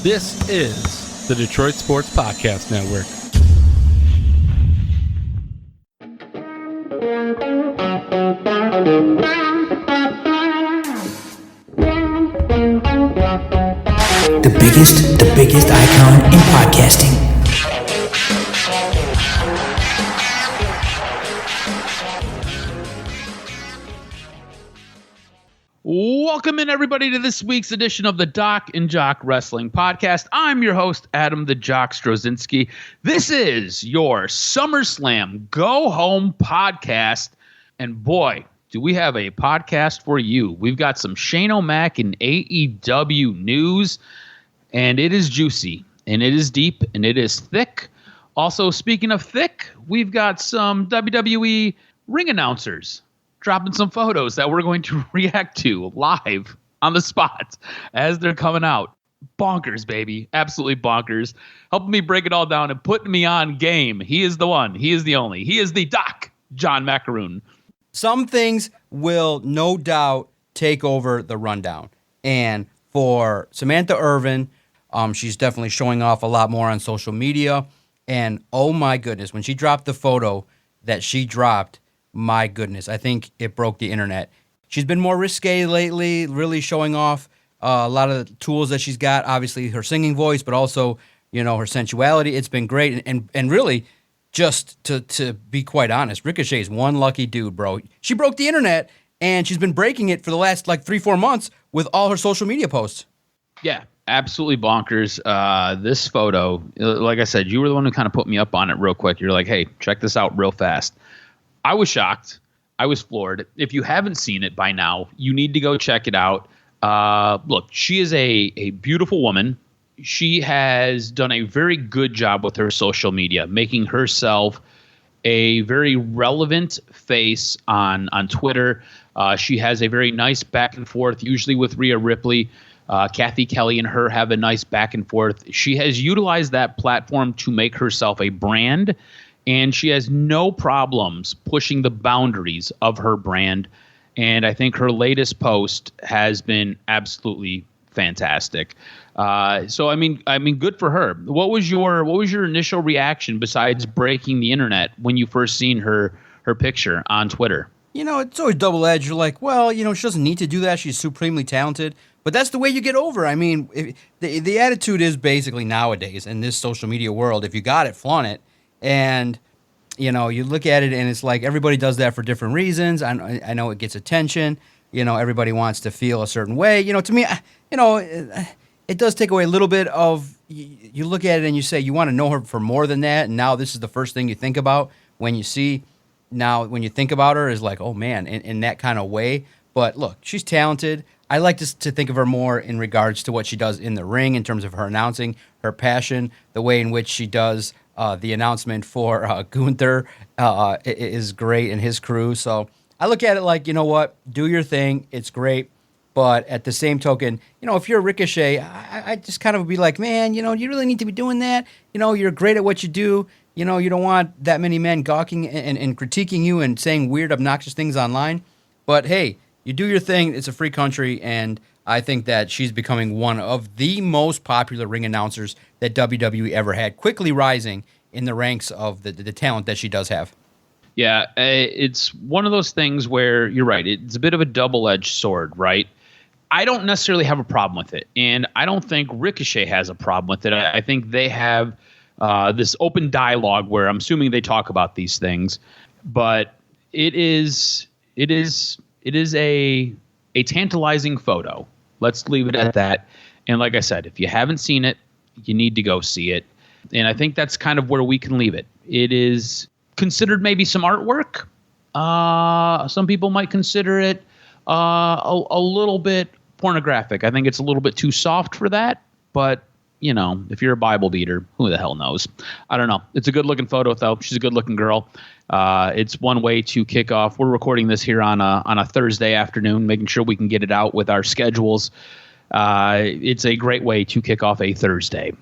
This is the Detroit Sports Podcast Network. The biggest icon in podcasting. Welcome in, everybody, to this week's edition of the DocNJock Wrestling Podcast. I'm your host, Adam the Jock Strozinski. This is your SummerSlam Go Home podcast. And boy, do we have a podcast for you. We've got some Shane O'Mac and AEW news, and it is juicy, and it is deep, and it is thick. Also, speaking of thick, we've got some WWE ring announcers dropping some photos that we're going to react to live on the spot as they're coming out. Bonkers, baby. Absolutely bonkers. Helping me break it all down and putting me on game. He is the one. He is the only. He is the Doc, John Macaroon. Some things will no doubt take over the rundown. And for Samantha Irvin, she's definitely showing off a lot more on social media. And oh my goodness, when she dropped the photo that she dropped, my goodness, I think it broke the internet. She's been more risque lately, really showing off a lot of the tools that she's got. Obviously, her singing voice, but also, you know, her sensuality. It's been great. And really, just to be quite honest, Ricochet is one lucky dude, bro. She broke the internet, and she's been breaking it for the last, 3-4 months with all her social media posts. Yeah, absolutely bonkers. This photo, like I said, you were the one who kind of put me up on it real quick. You're like, hey, check this out real fast. I was shocked. I was floored. If you haven't seen it by now, you need to go check it out. Look, she is a beautiful woman. She has done a very good job with her social media, making herself a very relevant face on Twitter. She has a very nice back and forth, usually with Rhea Ripley. Kathy Kelly and her have a nice back and forth. She has utilized that platform to make herself a brand, and she has no problems pushing the boundaries of her brand. And I think her latest post has been absolutely fantastic. So I mean, good for her. What was your initial reaction besides breaking the internet when you first seen her picture on Twitter? You know, it's always double-edged. You're like, well, you know, she doesn't need to do that. She's supremely talented. But that's the way you get over. I mean, the attitude is basically nowadays in this social media world, if you got it, flaunt it. And, you know, you look at it and it's like everybody does that for different reasons. I know it gets attention. You know, everybody wants to feel a certain way. You know, to me, you know, it does take away a little bit of, you look at it and you say you want to know her for more than that. And now this is the first thing you think about when you think about her is like, oh, man, in that kind of way. But look, she's talented. I like to think of her more in regards to what she does in the ring in terms of her announcing, her passion, the way in which she does the announcement for Gunther is great and his crew. So I look at it like, you know what, do your thing. It's great. But at the same token, you know, if you're Ricochet, I just kind of be like, man, you know, you really need to be doing that. You know, you're great at what you do. You know, you don't want that many men gawking and critiquing you and saying weird, obnoxious things online. But hey, you do your thing. It's a free country, and I think that she's becoming one of the most popular ring announcers that WWE ever had, quickly rising in the ranks of the talent that she does have. Yeah, it's one of those things where you're right. It's a bit of a double-edged sword, right? I don't necessarily have a problem with it, and I don't think Ricochet has a problem with it. I think they have this open dialogue where I'm assuming they talk about these things, but it is a tantalizing photo. Let's leave it at that. And like I said, if you haven't seen it, you need to go see it. And I think that's kind of where we can leave it. It is considered maybe some artwork. Some people might consider it a little bit pornographic. I think it's a little bit too soft for that. But, you know, if you're a Bible beater, who the hell knows? I don't know. It's a good-looking photo, though. She's a good-looking girl. It's one way to kick off. We're recording this here on a Thursday afternoon, making sure we can get it out with our schedules. It's a great way to kick off a Thursday.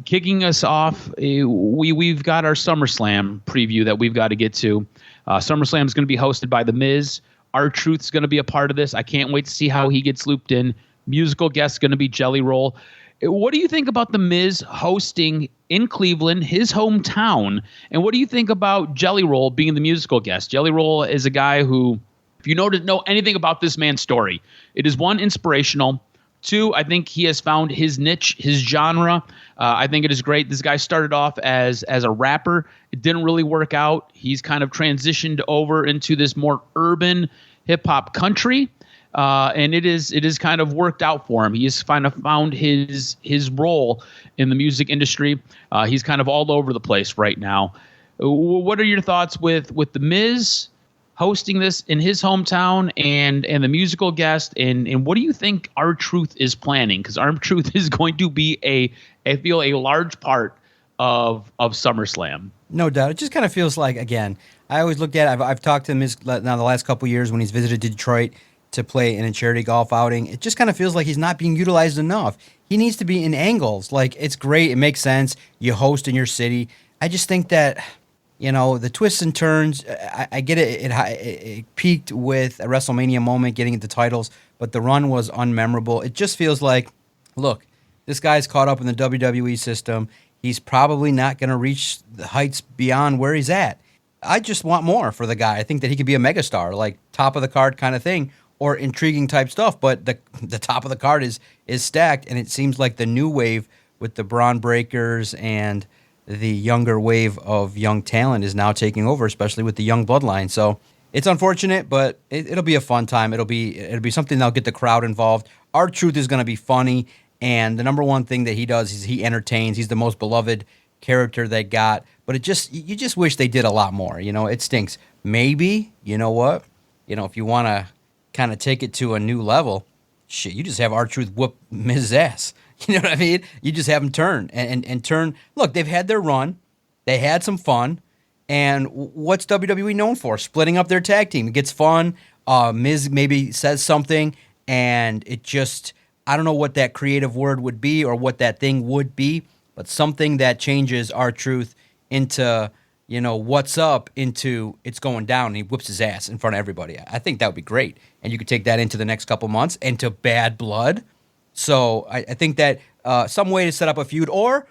Kicking us off, we've got our SummerSlam preview that we've got to get to. SummerSlam is going to be hosted by The Miz. R-Truth's going to be a part of this. I can't wait to see how he gets looped in. Musical guest going to be Jelly Roll. What do you think about The Miz hosting in Cleveland, his hometown? And what do you think about Jelly Roll being the musical guest? Jelly Roll is a guy who, if you know anything about this man's story, it is one, inspirational. Two, I think he has found his niche, his genre. I think it is great. This guy started off as a rapper. It didn't really work out. He's kind of transitioned over into this more urban hip hop country. And it is kind of worked out for him. He has kind of found his role in the music industry. He's kind of all over the place right now. What are your thoughts with The Miz hosting this in his hometown and the musical guest? And what do you think R-Truth is planning? Because R-Truth is going to be I feel a large part of SummerSlam. No doubt. It just kind of feels like, again, I always looked at it. I've talked to him now the last couple of years when he's visited Detroit to play in a charity golf outing. It just kind of feels like he's not being utilized enough. He needs to be in angles. Like, it's great. It makes sense. You host in your city. I just think that, the twists and turns, I get it. It peaked with a WrestleMania moment, getting into titles, but the run was unmemorable. It just feels like, look, this guy's caught up in the WWE system. He's probably not going to reach the heights beyond where he's at. I just want more for the guy. I think that he could be a megastar, like top of the card kind of thing, or intriguing type stuff, but the top of the card is stacked, and it seems like the new wave with the Braun Breakers and the younger wave of young talent is now taking over, especially with the young bloodline. So it's unfortunate, but it'll be a fun time. It'll be something that'll get the crowd involved. R-Truth is going to be funny, and the number one thing that he does is he entertains. He's the most beloved character they got, but you just wish they did a lot more. It stinks. Maybe, you know what? If you want to kind of take it to a new level, shit, you just have R-Truth whoop Miz's ass. You know what I mean? You just have him turn and turn. Look, they've had their run. They had some fun. And what's WWE known for? Splitting up their tag team. It gets fun. Miz maybe says something, and it just, I don't know what that creative word would be or what that thing would be, but something that changes R-Truth into, what's up, into it's going down, and he whips his ass in front of everybody. I think that would be great. And you could take that into the next couple months, into Bad Blood. So I think that some way to set up a feud, or,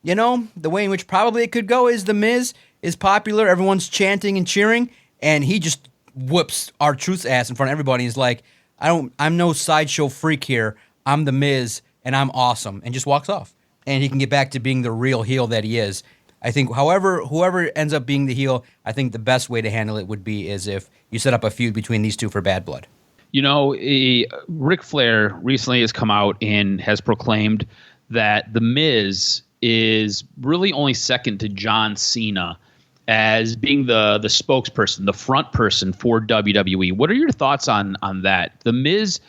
the way in which probably it could go is The Miz is popular, everyone's chanting and cheering, and he just whoops R-Truth's ass in front of everybody. He's like, I'm no sideshow freak here. I'm The Miz, and I'm awesome, and just walks off. And he can get back to being the real heel that he is. I think whoever ends up being the heel, I think the best way to handle it would be is if you set up a feud between these two for Bad Blood. Ric Flair recently has come out and has proclaimed that The Miz is really only second to John Cena as being the spokesperson, the front person for WWE. What are your thoughts on that? The Miz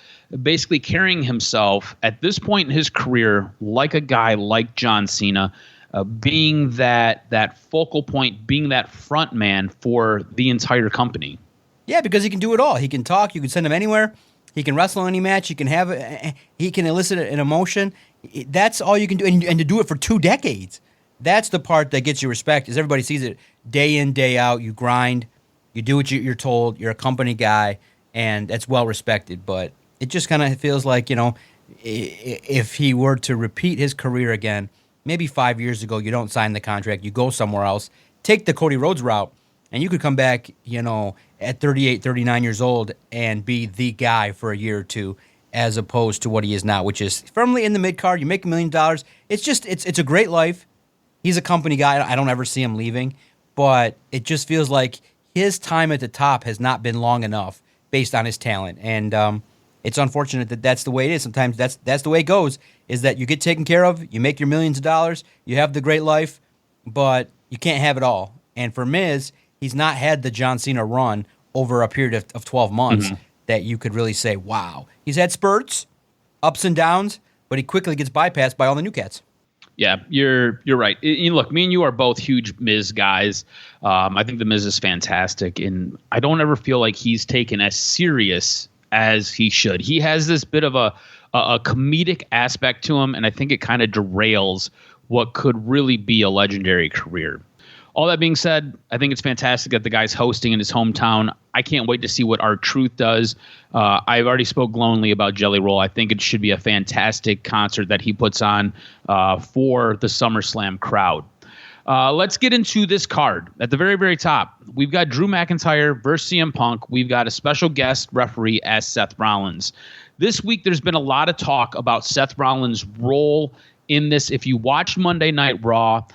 basically carrying himself at this point in his career like a guy like John Cena, being that focal point, being that front man for the entire company. Yeah, because he can do it all. He can talk. You can send him anywhere. He can wrestle any match. He can elicit an emotion. That's all you can do, and to do it for 2 decades. That's the part that gets you respect. Is everybody sees it day in, day out. You grind. You do what you're told. You're a company guy, and that's well respected. But it just kind of feels like, if he were to repeat his career again, maybe 5 years ago, you don't sign the contract. You go somewhere else. Take the Cody Rhodes route. And you could come back, at 38, 39 years old and be the guy for a year or two, as opposed to what he is now, which is firmly in the mid-card. You make $1 million. It's just, it's a great life. He's a company guy. I don't ever see him leaving. But it just feels like his time at the top has not been long enough based on his talent. And it's unfortunate that that's the way it is. Sometimes that's the way it goes, is that you get taken care of, you make your millions of dollars, you have the great life, but you can't have it all. And for Miz, he's not had the John Cena run over a period of 12 months that you could really say, wow. He's had spurts, ups and downs, but he quickly gets bypassed by all the new cats. Yeah, you're right. Look, me and you are both huge Miz guys. I think the Miz is fantastic, and I don't ever feel like he's taken as serious as he should. He has this bit of a comedic aspect to him, and I think it kind of derails what could really be a legendary career. All that being said, I think it's fantastic that the guy's hosting in his hometown. I can't wait to see what R-Truth does. I've already spoke glowingly about Jelly Roll. I think it should be a fantastic concert that he puts on for the SummerSlam crowd. Let's get into this card. At the very, very top, we've got Drew McIntyre versus CM Punk. We've got a special guest referee as Seth Rollins. This week, there's been a lot of talk about Seth Rollins' role in this. If you watched Monday Night Raw,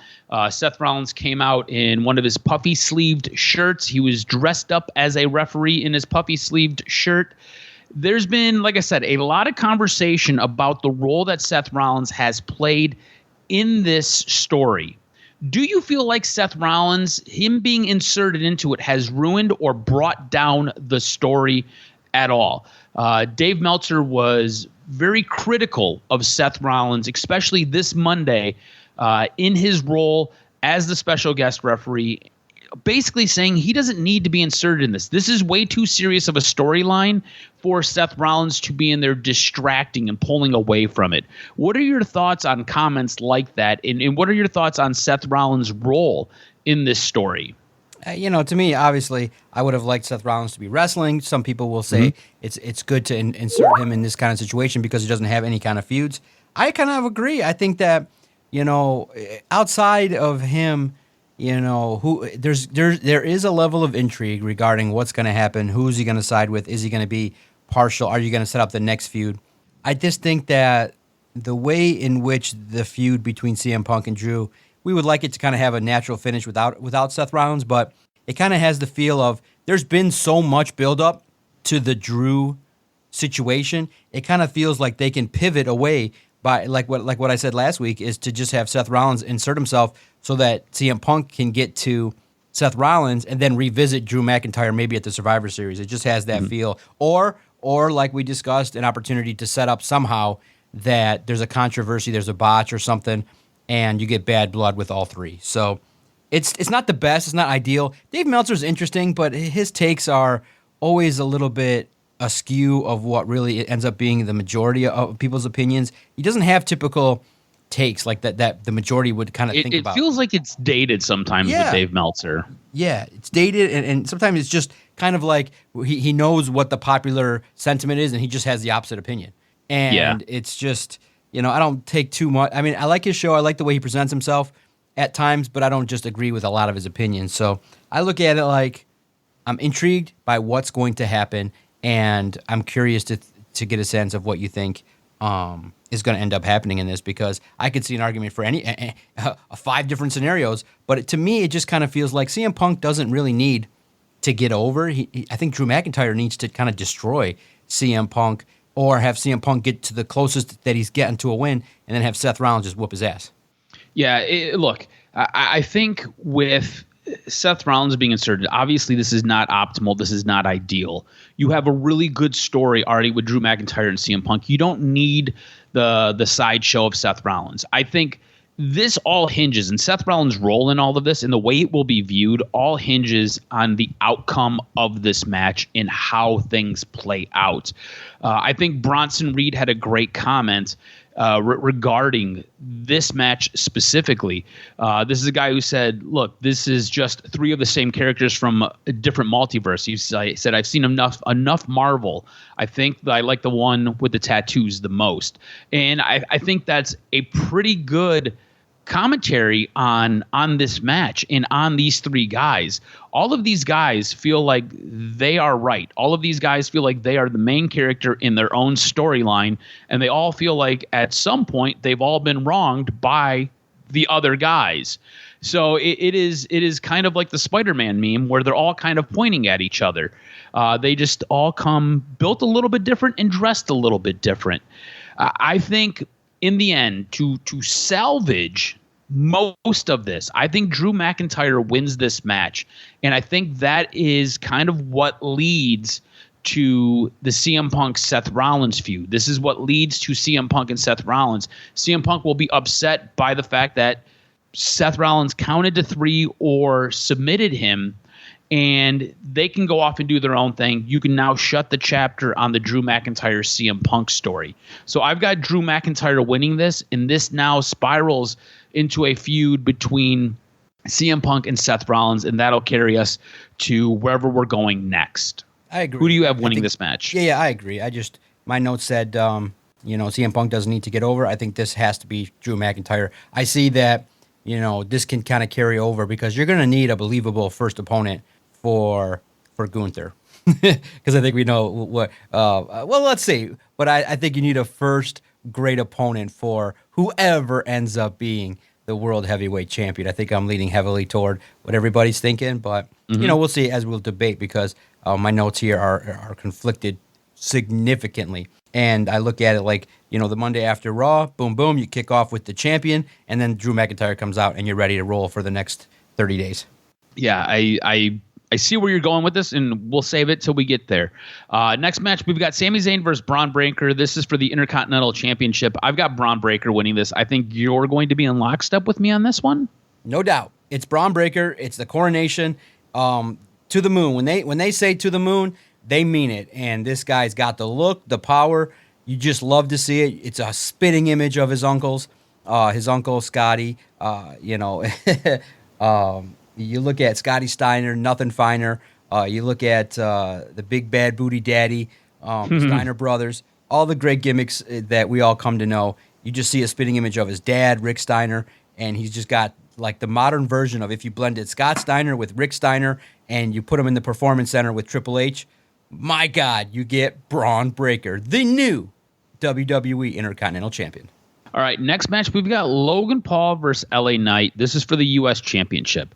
Seth Rollins came out in one of his puffy-sleeved shirts. He was dressed up as a referee in his puffy-sleeved shirt. There's been, like I said, a lot of conversation about the role that Seth Rollins has played in this story. Do you feel like Seth Rollins, him being inserted into it, has ruined or brought down the story at all? Dave Meltzer was very critical of Seth Rollins, especially this Monday, in his role as the special guest referee, basically saying he doesn't need to be inserted in this. This is way too serious of a storyline for Seth Rollins to be in there distracting and pulling away from it. What are your thoughts on comments like that? And what are your thoughts on Seth Rollins' role in this story? To me, obviously, I would have liked Seth Rollins to be wrestling. Some people will say it's good to insert him in this kind of situation because he doesn't have any kind of feuds. I kind of agree. I think that, outside of him, there is a level of intrigue regarding what's going to happen. Who's he going to side with? Is he going to be partial? Are you going to set up the next feud? I just think that the way in which the feud between CM Punk and Drew, we would like it to kind of have a natural finish without Seth Rollins, but it kind of has the feel of there's been so much buildup to the Drew situation. It kind of feels like they can pivot away by like what I said last week is to just have Seth Rollins insert himself so that CM Punk can get to Seth Rollins and then revisit Drew McIntyre maybe at the Survivor Series. It just has that feel. Or like we discussed, an opportunity to set up somehow that there's a controversy, there's a botch or something, and you get bad blood with all three. So it's not the best. It's not ideal. Dave Meltzer's interesting, but his takes are always a little bit askew of what really ends up being the majority of people's opinions. He doesn't have typical takes like that the majority would kind of think about. It feels like it's dated sometimes with Dave Meltzer. Yeah, it's dated, and sometimes it's just kind of like he knows what the popular sentiment is, and he just has the opposite opinion. And it's just, I don't take too much. I mean, I like his show. I like the way he presents himself at times, but I don't just agree with a lot of his opinions. So I look at it like I'm intrigued by what's going to happen, and I'm curious to get a sense of what you think is going to end up happening in this, because I could see an argument for any 5 different scenarios, but to me, it just kind of feels like CM Punk doesn't really need to get over. I think Drew McIntyre needs to kind of destroy CM Punk or have CM Punk get to the closest that he's getting to a win and then have Seth Rollins just whoop his ass. Yeah, look, I think with Seth Rollins being inserted, obviously this is not optimal. This is not ideal. You have a really good story already with Drew McIntyre and CM Punk. You don't need the sideshow of Seth Rollins. I think this all hinges, and Seth Rollins' role in all of this and the way it will be viewed all hinges on the outcome of this match and how things play out. I think Bronson Reed had a great comment regarding this match specifically. This is a guy who said, look, this is just 3 of the same characters from a different multiverse. He said, I've seen enough Marvel. I think that I like the one with the tattoos the most. And I think that's a pretty good commentary on this match and on these 3 guys. All of these guys feel like they are right. All of these guys feel like they are the main character in their own storyline, and they all feel like at some point they've all been wronged by the other guys. So it is kind of like the Spider-Man meme where they're all kind of pointing at each other. They just all come built a little bit different and dressed a little bit different. I think in the end, to salvage most of this, I think Drew McIntyre wins this match. And I think that is kind of what leads to the CM Punk Seth Rollins feud. This is what leads to CM Punk and Seth Rollins. CM Punk will be upset by the fact that Seth Rollins counted to 3 or submitted him, and they can go off and do their own thing. You can now shut the chapter on the Drew McIntyre CM Punk story. So I've got Drew McIntyre winning this, and this now spirals into a feud between CM Punk and Seth Rollins, and that'll carry us to wherever we're going next. I agree. Who do you have winning this match? Yeah, I agree. My notes said, CM Punk doesn't need to get over. I think this has to be Drew McIntyre. I see that, this can kind of carry over because you're going to need a believable first opponent for Gunther. Because I think we know what. Well, let's see. But I think you need a first great opponent for whoever ends up being the world heavyweight champion. I think I'm leaning heavily toward what everybody's thinking, but we'll see as we'll debate because my notes here are conflicted significantly. And I look at it like, the Monday after Raw, boom, boom, you kick off with the champion, and then Drew McIntyre comes out and you're ready to roll for the next 30 days. Yeah, I see where you're going with this, and we'll save it till we get there. Next match, we've got Sami Zayn versus Braun Breaker. This is for the Intercontinental Championship. I've got Braun Breaker winning this. I think you're going to be in lockstep with me on this one. No doubt. It's Braun Breaker. It's the coronation to the moon. When they say to the moon, they mean it. And this guy's got the look, the power. You just love to see it. It's a spitting image of his uncles. His uncle, Scotty, you look at Scotty Steiner, nothing finer. You look at the Big Bad Booty Daddy, Steiner Brothers, all the great gimmicks that we all come to know. You just see a spitting image of his dad, Rick Steiner, and he's just got like the modern version of if you blended Scott Steiner with Rick Steiner and you put him in the Performance Center with Triple H, my God, you get Braun Breaker, the new WWE Intercontinental Champion. All right, next match, we've got Logan Paul versus LA Knight. This is for the U.S. Championship.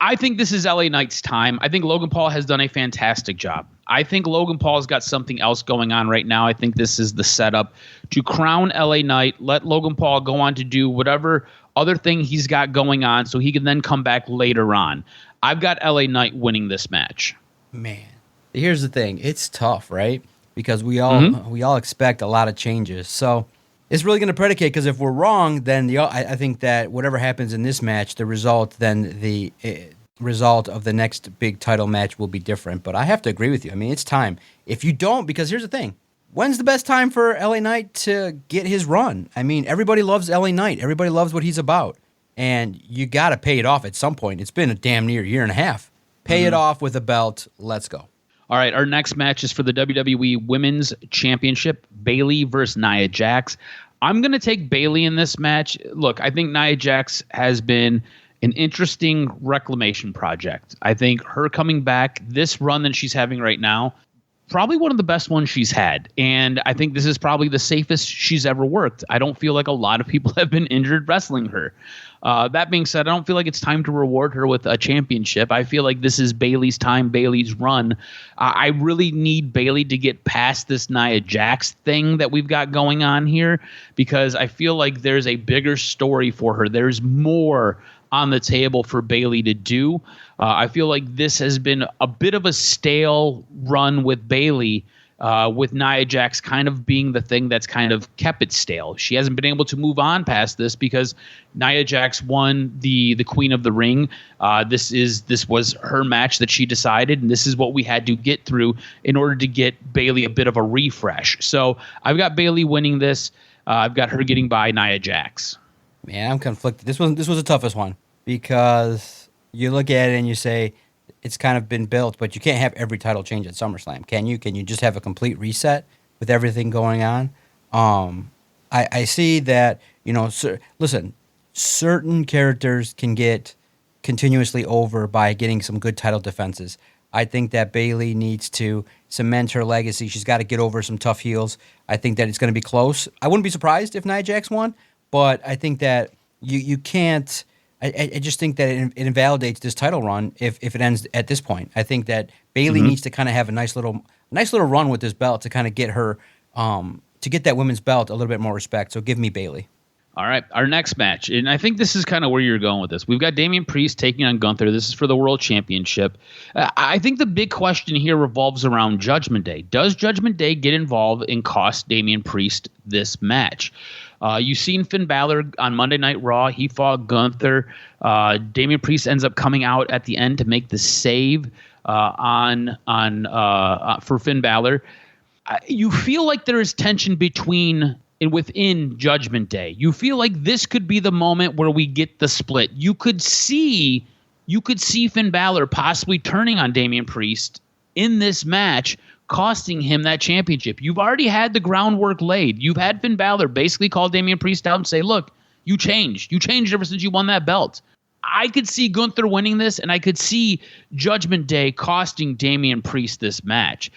I think this is LA Knight's time. I think Logan Paul has done a fantastic job. I think Logan Paul's got something else going on right now. I think this is the setup to crown LA Knight, let Logan Paul go on to do whatever other thing he's got going on so he can then come back later on. I've got LA Knight winning this match. Man, here's the thing. It's tough, right? Because we all expect a lot of changes. So it's really going to predicate because if we're wrong, then I think that whatever happens in this match, the result of the next big title match will be different. But I have to agree with you. I mean, it's time. If you don't, because here's the thing. When's the best time for LA Knight to get his run? I mean, everybody loves LA Knight. Everybody loves what he's about. And you got to pay it off at some point. It's been a damn near year and a half. Pay it off with a belt. Let's go. All right, our next match is for the WWE Women's Championship, Bayley versus Nia Jax. I'm going to take Bayley in this match. Look, I think Nia Jax has been an interesting reclamation project. I think her coming back, this run that she's having right now, probably one of the best ones she's had. And I think this is probably the safest she's ever worked. I don't feel like a lot of people have been injured wrestling her. That being said, I don't feel like it's time to reward her with a championship. I feel like this is Bayley's time, Bayley's run. I really need Bayley to get past this Nia Jax thing that we've got going on here because I feel like there's a bigger story for her. There's more on the table for Bayley to do. I feel like this has been a bit of a stale run with Bayley, with Nia Jax kind of being the thing that's kind of kept it stale. She hasn't been able to move on past this because Nia Jax won the Queen of the Ring. This was her match that she decided, and this is what we had to get through in order to get Bayley a bit of a refresh. So I've got Bayley winning this. I've got her getting by Nia Jax. Man, I'm conflicted. This was the toughest one because you look at it and you say it's kind of been built, but you can't have every title change at SummerSlam, can you? Can you just have a complete reset with everything going on? I see that, listen, certain characters can get continuously over by getting some good title defenses. I think that Bayley needs to cement her legacy. She's got to get over some tough heels. I think that it's going to be close. I wouldn't be surprised if Nia Jax won, but I think that you can't. I just think that it invalidates this title run if it ends at this point. I think that Bayley needs to kind of have a nice little run with this belt to kind of get her to get that women's belt a little bit more respect. So give me Bayley. All right, our next match, and I think this is kind of where you're going with this. We've got Damian Priest taking on Gunther. This is for the World Championship. I think the big question here revolves around Judgment Day. Does Judgment Day get involved and cost Damian Priest this match? You've seen Finn Balor on Monday Night Raw. He fought Gunther. Damian Priest ends up coming out at the end to make the save for Finn Balor. You feel like there is tension between and within Judgment Day. You feel like this could be the moment where we get the split. You could see Finn Balor possibly turning on Damian Priest in this match, costing him that championship. You've already had the groundwork laid. You've had Finn Balor basically call Damian Priest out and say, look, you changed. You changed ever since you won that belt. I could see Gunther winning this, and I could see Judgment Day costing Damian Priest this match.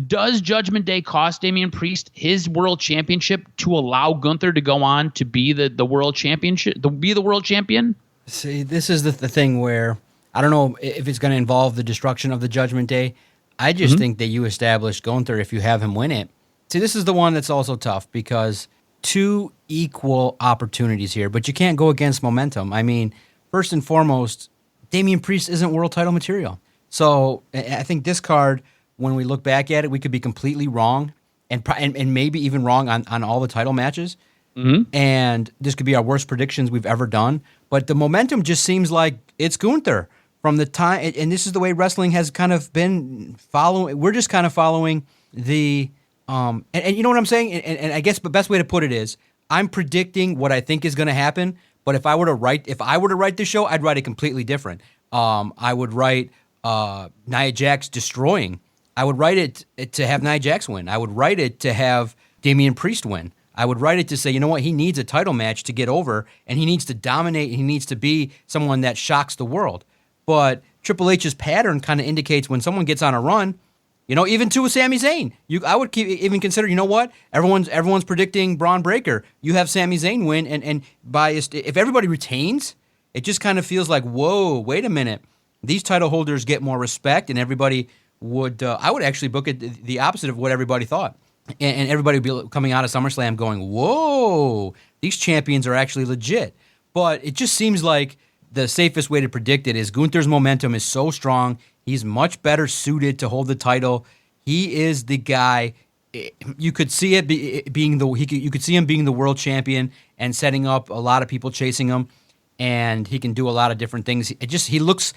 Does Judgment Day cost Damian Priest his world championship to allow Gunther to go on to be the world championship, to be the world champion? See, this is the thing where I don't know if it's going to involve the destruction of the Judgment Day. I just think that you establish Gunther if you have him win it. See, this is the one that's also tough because two equal opportunities here, but you can't go against momentum. I mean, first and foremost, Damian Priest isn't world title material. So I think this card, when we look back at it, we could be completely wrong and maybe even wrong on all the title matches. And this could be our worst predictions we've ever done. But the momentum just seems like it's Gunther from the time, and this is the way wrestling has kind of been following. We're just kind of following the, and you know what I'm saying? And I guess the best way to put it is I'm predicting what I think is going to happen. But if I were to write the show, I'd write it completely different. I would write Nia Jax destroying. I would write it to have Nia Jax win. I would write it to have Damian Priest win. I would write it to say, you know what, he needs a title match to get over, and he needs to dominate, and he needs to be someone that shocks the world. But Triple H's pattern kind of indicates when someone gets on a run, you know, even to a Sami Zayn. I would even consider, you know what, everyone's predicting Braun Breaker. You have Sami Zayn win, and if everybody retains, it just kind of feels like, whoa, wait a minute. These title holders get more respect, and everybody would. I would actually book it the opposite of what everybody thought. And everybody would be coming out of SummerSlam going, whoa, these champions are actually legit. But it just seems like the safest way to predict it is Gunther's momentum is so strong. He's much better suited to hold the title. He is the guy. You could see it you could see him being the world champion and setting up a lot of people chasing him, and he can do a lot of different things. He looks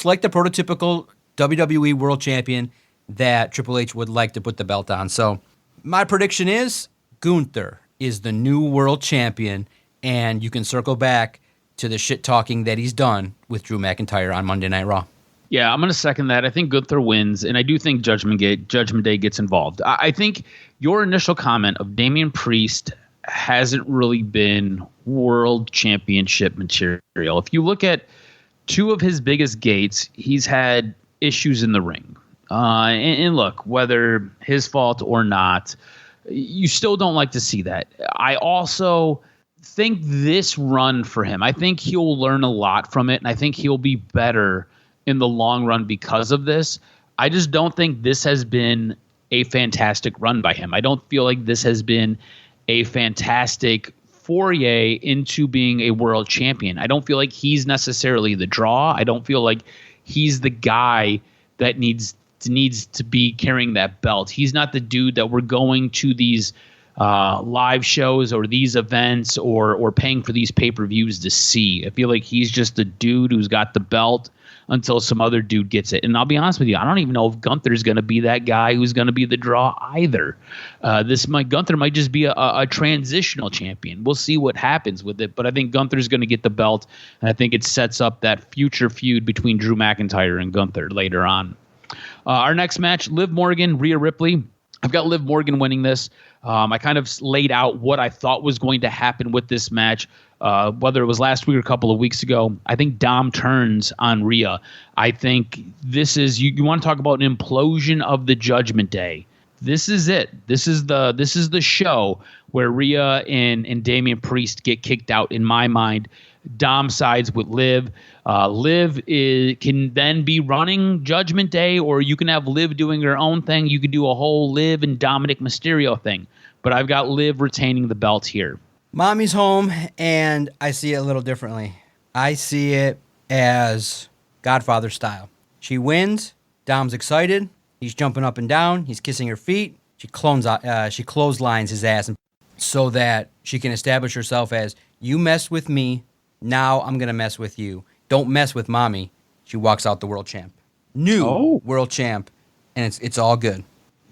like the prototypical WWE world champion that Triple H would like to put the belt on. So my prediction is Gunther is the new world champion, and you can circle back to the shit talking that he's done with Drew McIntyre on Monday Night Raw. Yeah, I'm going to second that. I think Gunther wins, and I do think Judgment Day gets involved. I think your initial comment of Damian Priest hasn't really been world championship material. If you look at two of his biggest gates, he's had issues in the ring. And look, whether his fault or not, you still don't like to see that. I also think this run for him, I think he'll learn a lot from it, and I think he'll be better in the long run because of this. I just don't think this has been a fantastic run by him. I don't feel like this has been a fantastic foray into being a world champion. I don't feel like he's necessarily the draw. I don't feel like he's the guy that needs to be carrying that belt. He's not the dude that we're going to these live shows or these events or paying for these pay-per-views to see. I feel like he's just a dude who's got the belt until some other dude gets it. And I'll be honest with you, I don't even know if Gunther's going to be that guy who's going to be the draw either. Gunther might just be a transitional champion. We'll see what happens with it, but I think Gunther's going to get the belt, and I think it sets up that future feud between Drew McIntyre and Gunther later on. Our next match, Liv Morgan, Rhea Ripley. I've got Liv Morgan winning this. I kind of laid out what I thought was going to happen with this match, whether it was last week or a couple of weeks ago. I think Dom turns on Rhea. I think this is you want to talk about an implosion of the Judgment Day. This is it. This is the show where Rhea and Damian Priest get kicked out. In my mind, Dom sides with Liv. Liv can then be running Judgment Day, or you can have Liv doing her own thing. You could do a whole Liv and Dominic Mysterio thing. But I've got Liv retaining the belt here. Mommy's home, and I see it a little differently. I see it as Godfather style. She wins. Dom's excited. He's jumping up and down. He's kissing her feet. She clotheslines his ass so that she can establish herself as, you mess with me, now I'm going to mess with you. Don't mess with mommy. She walks out the world champ. New world champ, and it's all good.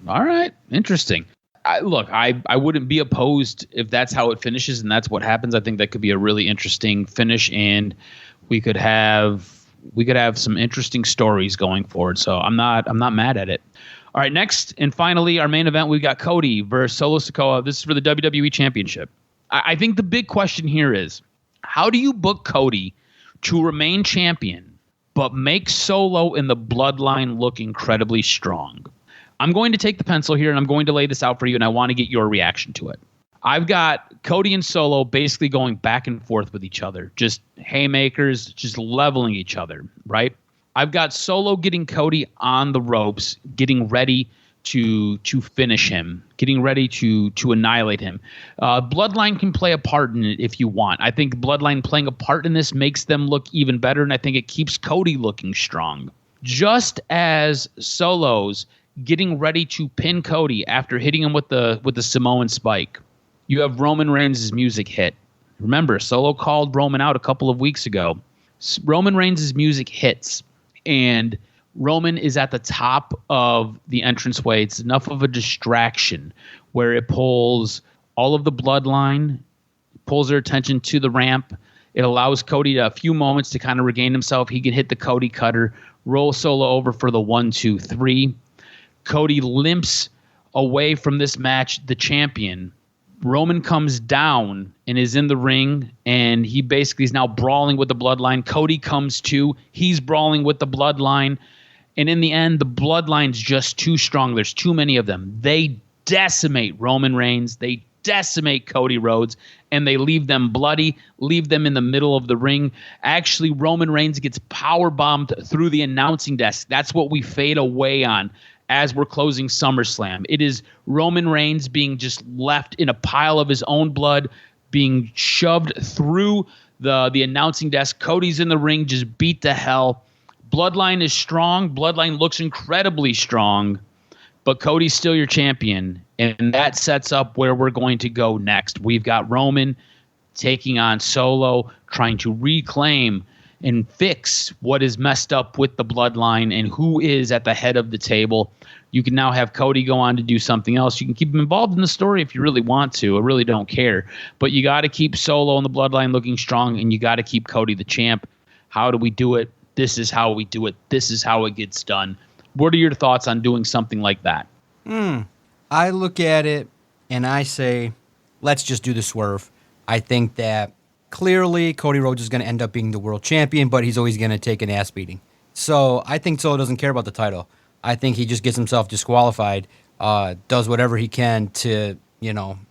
All right. Interesting. I wouldn't be opposed if that's how it finishes and that's what happens. I think that could be a really interesting finish, and we could have some interesting stories going forward. So I'm not mad at it. All right, next and finally, our main event, we've got Cody versus Solo Sikoa. This is for the WWE Championship. I think the big question here is, how do you book Cody to remain champion, but make Solo in the bloodline look incredibly strong? I'm going to take the pencil here, and I'm going to lay this out for you, and I want to get your reaction to it. I've got Cody and Solo basically going back and forth with each other, just haymakers, just leveling each other, right? I've got Solo getting Cody on the ropes, getting ready to finish him, getting ready to annihilate him. Bloodline can play a part in it if you want. I think Bloodline playing a part in this makes them look even better, and I think it keeps Cody looking strong. Just as Solo's getting ready to pin Cody after hitting him with the Samoan spike, you have Roman Reigns' music hit. Remember, Solo called Roman out a couple of weeks ago. Roman Reigns' music hits, and Roman is at the top of the entranceway. It's enough of a distraction where it pulls all of the bloodline, pulls their attention to the ramp. It allows Cody a few moments to kind of regain himself. He can hit the Cody cutter, roll Solo over for the 1, 2, 3. Cody limps away from this match, the champion. Roman comes down and is in the ring, and he basically is now brawling with the bloodline. Cody comes to. He's brawling with the bloodline. And in the end, the bloodline's just too strong. There's too many of them. They decimate Roman Reigns. They decimate Cody Rhodes, and they leave them bloody, leave them in the middle of the ring. Actually, Roman Reigns gets powerbombed through the announcing desk. That's what we fade away on as we're closing SummerSlam. It is Roman Reigns being just left in a pile of his own blood, being shoved through the announcing desk. Cody's in the ring, just beat to hell. Bloodline is strong. Bloodline looks incredibly strong, but Cody's still your champion, and that sets up where we're going to go next. We've got Roman taking on Solo, trying to reclaim and fix what is messed up with the bloodline and who is at the head of the table. You can now have Cody go on to do something else. You can keep him involved in the story if you really want to. I really don't care. But you got to keep Solo and the bloodline looking strong, and you got to keep Cody the champ. How do we do it? This is how we do it. This is how it gets done. What are your thoughts on doing something like that? I look at it and I say, let's just do the swerve. I think that clearly Cody Rhodes is going to end up being the world champion, but he's always going to take an ass beating. So I think Solo doesn't care about the title. I think he just gets himself disqualified, does whatever he can to,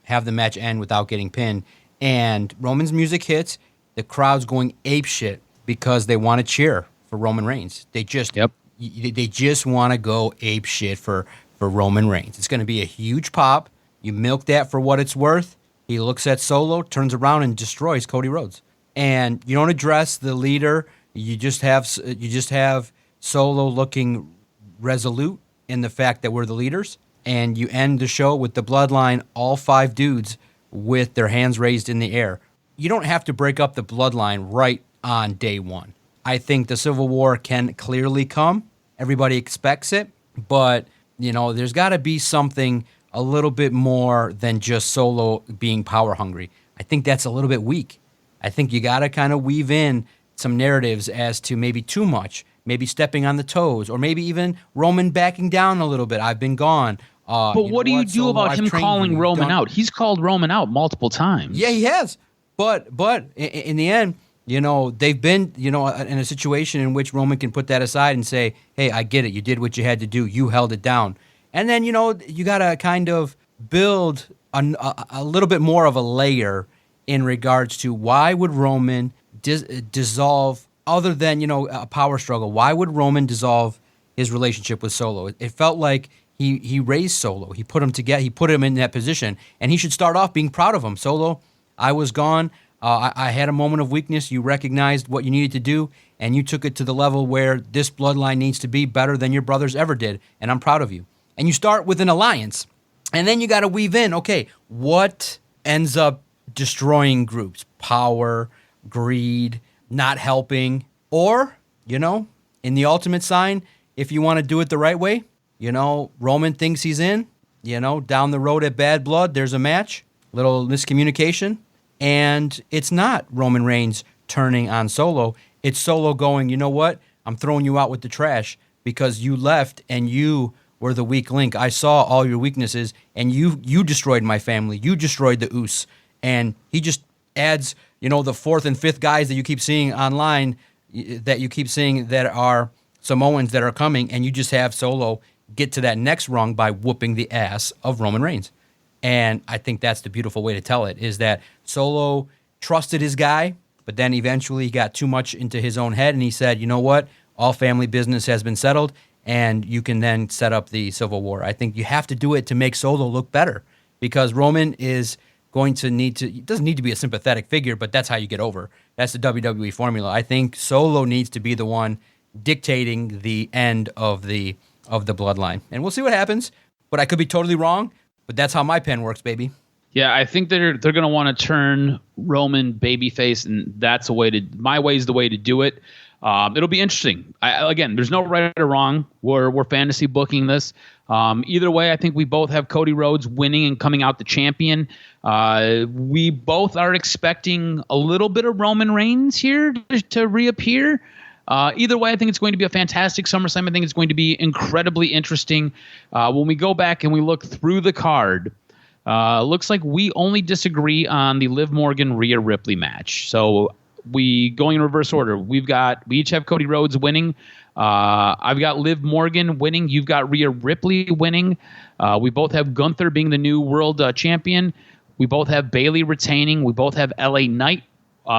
have the match end without getting pinned. And Roman's music hits, the crowd's going apeshit because they want to cheer for Roman Reigns. They just want to go apeshit for Roman Reigns. It's going to be a huge pop. You milk that for what it's worth. He looks at Solo, turns around, and destroys Cody Rhodes. And you don't address the leader. You just have Solo looking resolute in the fact that we're the leaders. And you end the show with the bloodline, all 5 dudes with their hands raised in the air. You don't have to break up the bloodline right on day one. I think the Civil War can clearly come. Everybody expects it. But, there's got to be something a little bit more than just Solo being power hungry. I think that's a little bit weak. I think you got to kind of weave in some narratives as to maybe too much, maybe stepping on the toes, or maybe even Roman backing down a little bit. I've been gone. But what do you do about him calling Roman out? He's called Roman out multiple times. Yeah, he has. But in the end, they've been, in a situation in which Roman can put that aside and say, hey, I get it. You did what you had to do. You held it down. And then, you got to kind of build a little bit more of a layer in regards to why would Roman dissolve, other than, a power struggle. Why would Roman dissolve his relationship with Solo? It felt like he raised Solo. He put him together. He put him in that position. And he should start off being proud of him. Solo, I was gone. I had a moment of weakness. You recognized what you needed to do, and you took it to the level where this bloodline needs to be better than your brothers ever did. And I'm proud of you. And you start with an alliance, and then you got to weave in, okay, what ends up destroying groups? Power, greed, not helping, or, in the ultimate sign, if you want to do it the right way, Roman thinks he's in, down the road at Bad Blood, there's a match, little miscommunication, and it's not Roman Reigns turning on Solo. It's Solo going, you know what? I'm throwing you out with the trash because you left and you were the weak link. I saw all your weaknesses, and you destroyed my family. You destroyed the Usos. And he just adds, the fourth and fifth guys that you keep seeing online, that you keep seeing that are Samoans that are coming, and you just have Solo get to that next rung by whooping the ass of Roman Reigns. And I think that's the beautiful way to tell it, is that Solo trusted his guy, but then eventually he got too much into his own head, and he said, you know what? All family business has been settled, and you can then set up the Civil War. I think you have to do it to make Solo look better, because Roman is going to it doesn't need to be a sympathetic figure, but that's how you get over. That's the WWE formula. I think Solo needs to be the one dictating the end of the bloodline. And we'll see what happens, but I could be totally wrong, but that's how my pen works, baby. Yeah, I think they're going to want to turn Roman babyface, and that's my way is the way to do it. It'll be interesting. Again, there's no right or wrong. We're fantasy booking this. Either way, I think we both have Cody Rhodes winning and coming out the champion. We both are expecting a little bit of Roman Reigns here to reappear. Either way, I think it's going to be a fantastic SummerSlam. I think it's going to be incredibly interesting. When we go back and we look through the card, looks like we only disagree on the Liv Morgan Rhea Ripley match. So we going in reverse order. We each have Cody Rhodes winning. I've got Liv Morgan winning. You've got Rhea Ripley winning. We both have Gunther being the new world champion. We both have Bayley retaining. We both have LA Knight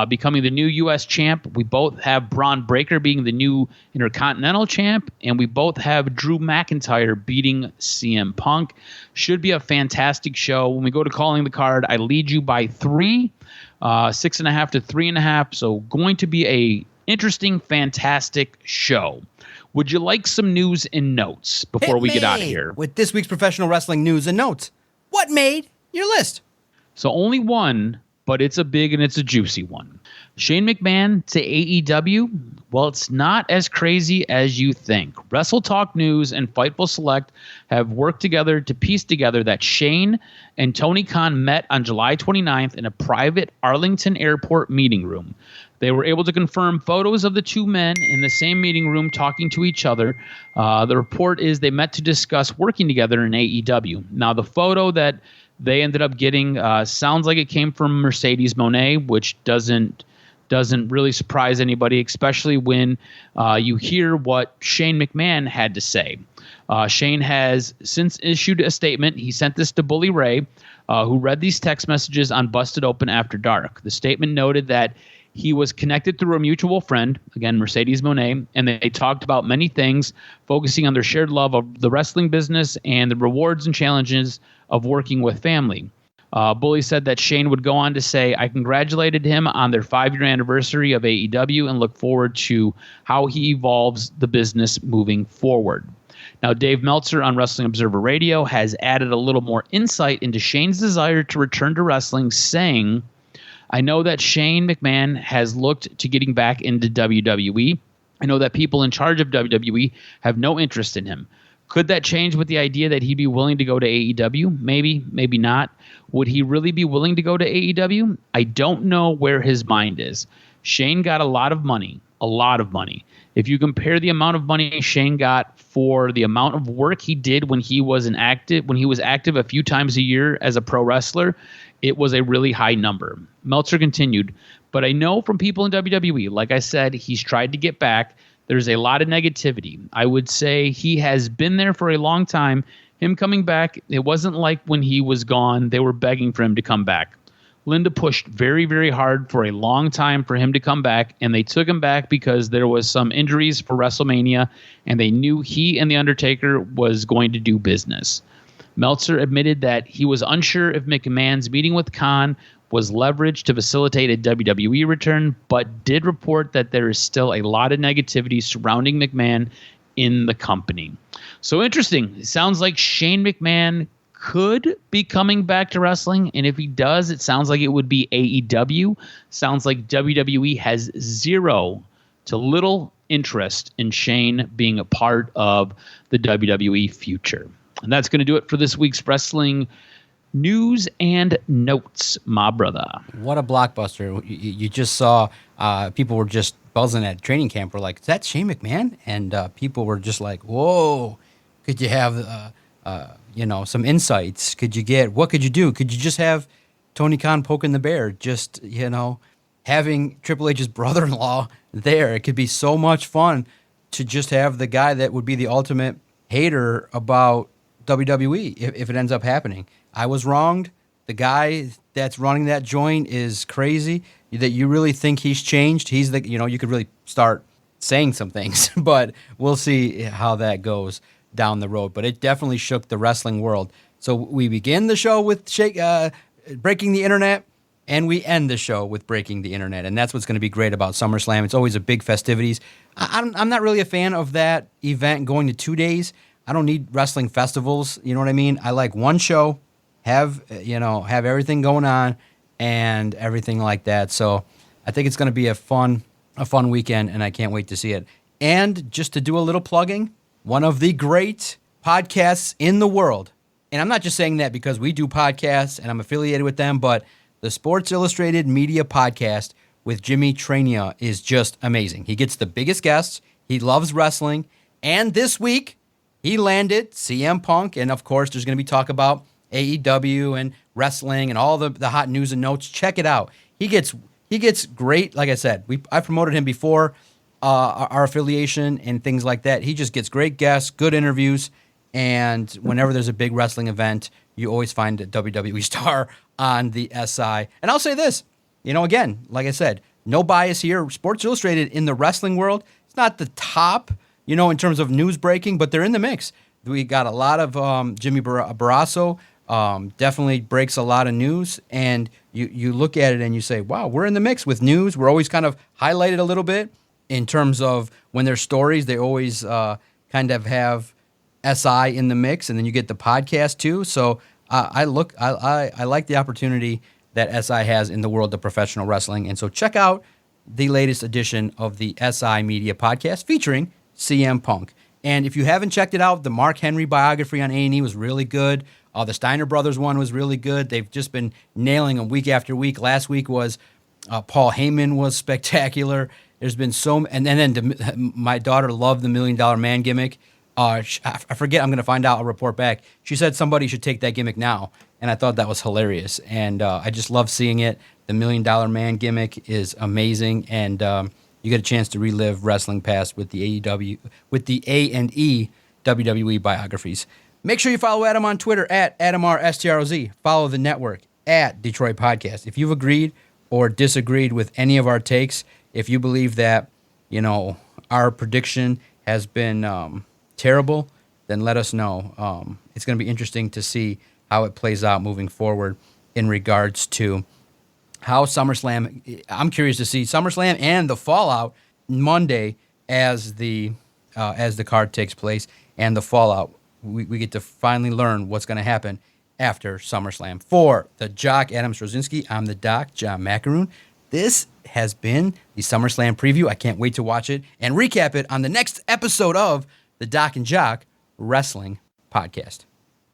becoming the new U.S. champ. We both have Braun Breaker being the new Intercontinental champ. And we both have Drew McIntyre beating CM Punk. Should be a fantastic show. When we go to calling the card, I lead you by 3, 6.5 to 3.5. So going to be a interesting, fantastic show. Would you like some news and notes before we get out of here? With this week's professional wrestling news and notes, what made your list? So only one, but it's a big and it's a juicy one. Shane McMahon to AEW. Well, it's not as crazy as you think. Wrestle Talk News and Fightful Select have worked together to piece together that Shane and Tony Khan met on July 29th in a private Arlington Airport meeting room. They were able to confirm photos of the two men in the same meeting room talking to each other. The report is they met to discuss working together in AEW. Now, the photo that they ended up getting sounds like it came from Mercedes Moné, which doesn't really surprise anybody, especially when you hear what Shane McMahon had to say. Shane has since issued a statement. He sent this to Bully Ray, who read these text messages on Busted Open After Dark. The statement noted that he was connected through a mutual friend, again, Mercedes Moné, and they talked about many things, focusing on their shared love of the wrestling business and the rewards and challenges of working with family. Bully said that Shane would go on to say, I congratulated him on their 5-year anniversary of AEW and look forward to how he evolves the business moving forward. Now, Dave Meltzer on Wrestling Observer Radio has added a little more insight into Shane's desire to return to wrestling, saying, I know that Shane McMahon has looked to getting back into WWE. I know that people in charge of WWE have no interest in him. Could that change with the idea that he'd be willing to go to AEW? Maybe, maybe not. Would he really be willing to go to AEW? I don't know where his mind is. Shane got a lot of money. If you compare the amount of money Shane got for the amount of work he did when he was active a few times a year as a pro wrestler, it was a really high number. Meltzer continued, but I know from people in WWE, like I said, he's tried to get back. There's a lot of negativity. I would say he has been there for a long time. Him coming back, it wasn't like when he was gone, they were begging for him to come back. Linda pushed very, very hard for a long time for him to come back, and they took him back because there was some injuries for WrestleMania, and they knew he and The Undertaker was going to do business. Meltzer admitted that he was unsure if McMahon's meeting with Khan was leveraged to facilitate a WWE return, but did report that there is still a lot of negativity surrounding McMahon in the company. So interesting. It sounds like Shane McMahon could be coming back to wrestling, and if he does, it sounds like it would be AEW. Sounds like WWE has zero to little interest in Shane being a part of the WWE future. And that's going to do it for this week's wrestling news and notes, my brother. What a blockbuster. You just saw people were just buzzing at training camp. We're like, is that Shane McMahon? And people were just like, whoa, could you have, some insights? What could you do? Could you just have Tony Khan poking the bear? Just, having Triple H's brother-in-law there. It could be so much fun to just have the guy that would be the ultimate hater about WWE if it ends up happening. I was wronged. The guy that's running that joint is crazy. That you really think he's changed. He's you could really start saying some things, but we'll see how that goes down the road. But it definitely shook the wrestling world. So we begin the show with breaking the internet, and we end the show with breaking the internet. And that's what's going to be great about SummerSlam. It's always a big festivities. I'm not really a fan of that event going to 2 days. I don't need wrestling festivals. You know what I mean? I like one show, have everything going on and everything like that. So I think it's going to be a fun weekend, and I can't wait to see it. And just to do a little plugging, one of the great podcasts in the world. And I'm not just saying that because we do podcasts and I'm affiliated with them, but the Sports Illustrated Media Podcast with Jimmy Trania is just amazing. He gets the biggest guests. He loves wrestling. And this week, he landed CM Punk. And, of course, there's going to be talk about AEW and wrestling and all the hot news and notes. Check it out. He gets great, like I said, I promoted him before our affiliation and things like that. He just gets great guests, good interviews. And whenever there's a big wrestling event, you always find a WWE star on the SI. And I'll say this, again, like I said, no bias here. Sports Illustrated in the wrestling world, it's not the top, in terms of news breaking, but they're in the mix. We got a lot of Jimmy Barrasso, definitely breaks a lot of news. And you look at it and you say, wow, we're in the mix with news. We're always kind of highlighted a little bit in terms of when there's stories, they always kind of have SI in the mix, and then you get the podcast too. So I like the opportunity that SI has in the world of professional wrestling. And so check out the latest edition of the SI Media Podcast featuring CM Punk. And if you haven't checked it out, the Mark Henry biography on A&E was really good. The Steiner Brothers one was really good. They've just been nailing them week after week. Last week was Paul Heyman was spectacular. There's been and then my daughter loved the $1 Million Man gimmick. I forget. I'm going to find out. I'll report back. She said somebody should take that gimmick now, and I thought that was hilarious. And I just love seeing it. The $1 Million Man gimmick is amazing, and you get a chance to relive wrestling past with the A&E WWE biographies. Make sure you follow Adam on Twitter at AdamRSTROZ. Follow the network at Detroit Podcast. If you've agreed or disagreed with any of our takes, if you believe that our prediction has been terrible, then let us know. It's going to be interesting to see how it plays out moving forward in regards to how SummerSlam. I'm curious to see SummerSlam and the fallout Monday as the card takes place, and the fallout. We get to finally learn what's going to happen after SummerSlam. For the Jock, Adam Strozinski, I'm the Doc, John Macaroon. This has been the SummerSlam preview. I can't wait to watch it and recap it on the next episode of the Doc and Jock Wrestling Podcast.